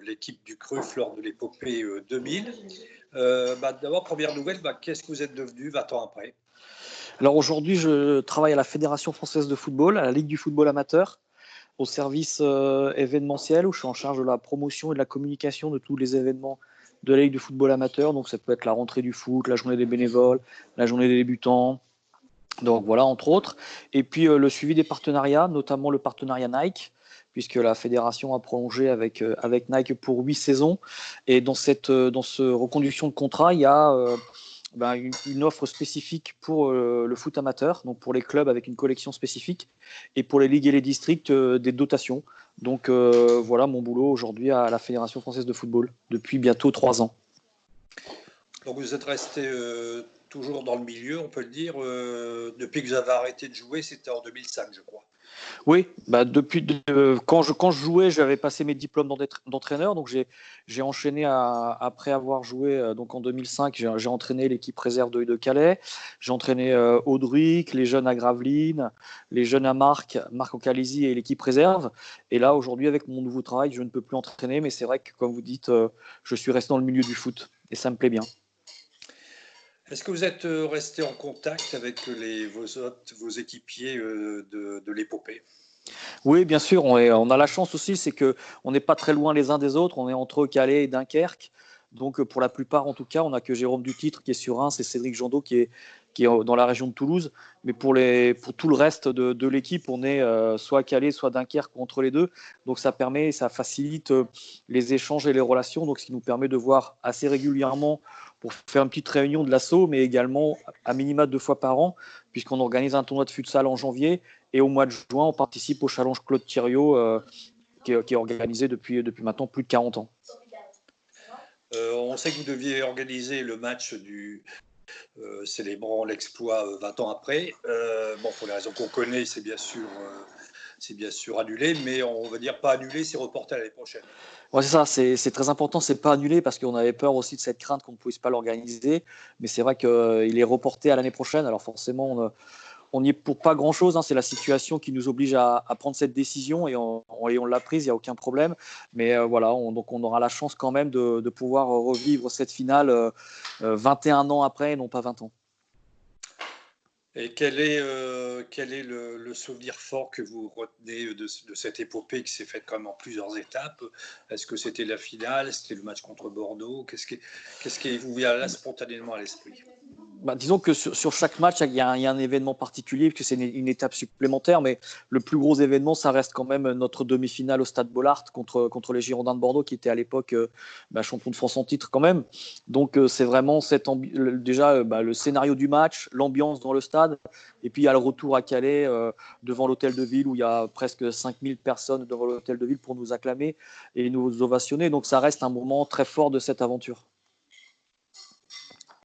l'équipe du Cruf lors de l'épopée 2000. D'abord, première nouvelle, qu'est-ce que vous êtes devenu 20 ans après? Alors aujourd'hui, je travaille à la Fédération française de football, à la Ligue du football amateur, au service événementiel, où je suis en charge de la promotion et de la communication de tous les événements de la Ligue du football amateur. Donc ça peut être la rentrée du foot, la journée des bénévoles, la journée des débutants. Donc voilà, entre autres. Et puis le suivi des partenariats, notamment le partenariat Nike, puisque la fédération a prolongé avec Nike pour 8 saisons. Et dans cette reconduction de contrat, il y a une offre spécifique pour le foot amateur, donc pour les clubs avec une collection spécifique, et pour les ligues et les districts, des dotations. Donc voilà mon boulot aujourd'hui à la Fédération française de football, depuis bientôt 3 ans. Donc vous êtes resté toujours dans le milieu, on peut le dire. Depuis que vous avez arrêté de jouer, c'était en 2005, je crois. Oui, quand je jouais, j'avais passé mes diplômes d'entraîneur, donc j'ai enchaîné après avoir joué. Donc en 2005, j'ai entraîné l'équipe réserve de Calais, j'ai entraîné Audric, les jeunes à Gravelines, les jeunes à Marc en Calaisie et l'équipe réserve. Et là, aujourd'hui, avec mon nouveau travail, je ne peux plus entraîner, mais c'est vrai que, comme vous dites, je suis resté dans le milieu du foot et ça me plaît bien. Est-ce que vous êtes resté en contact avec vos équipiers de l'épopée? Oui, bien sûr, on a la chance aussi, c'est qu'on n'est pas très loin les uns des autres, on est entre Calais et Dunkerque. Donc pour la plupart, en tout cas, on n'a que Jérôme Dutitre qui est sur Reims et Cédric Jandot qui est dans la région de Toulouse. Mais pour tout le reste de l'équipe, on est soit à Calais, soit à Dunkerque, ou entre les deux. Donc ça facilite les échanges et les relations, donc ce qui nous permet de voir assez régulièrement pour faire une petite réunion de l'assaut, mais également à minima 2 fois par an, puisqu'on organise un tournoi de futsal en janvier. Et au mois de juin, on participe au challenge Claude Thiriot, qui est organisé depuis maintenant plus de 40 ans. On sait que vous deviez organiser le match célébrant l'exploit 20 ans après. Pour les raisons qu'on connaît, c'est bien sûr annulé, mais on va dire pas annulé, c'est reporté à l'année prochaine. Ouais, c'est ça, c'est très important, c'est pas annulé parce qu'on avait peur aussi de cette crainte qu'on ne puisse pas l'organiser. Mais c'est vrai qu'il est reporté à l'année prochaine. Alors forcément, on n'y est pour pas grand-chose, hein. C'est la situation qui nous oblige à prendre cette décision et on l'a prise, il n'y a aucun problème. Mais voilà, donc on aura la chance quand même de pouvoir revivre cette finale 21 ans après et non pas 20 ans. Et quel est le souvenir fort que vous retenez de cette épopée qui s'est faite quand même en plusieurs étapes? Est-ce que c'était la finale? C'était le match contre Bordeaux? Qu'est-ce qui vous vient là spontanément à l'esprit? Disons que sur chaque match, il y a un événement particulier, puisque c'est une étape supplémentaire, mais le plus gros événement, ça reste quand même notre demi-finale au Stade Bollaert contre les Girondins de Bordeaux, qui étaient à l'époque champions de France en titre quand même. Donc c'est vraiment déjà le scénario du match, l'ambiance dans le stade, et puis il y a le retour à Calais devant l'hôtel de ville, où il y a presque 5000 personnes devant l'hôtel de ville pour nous acclamer et nous ovationner. Donc ça reste un moment très fort de cette aventure.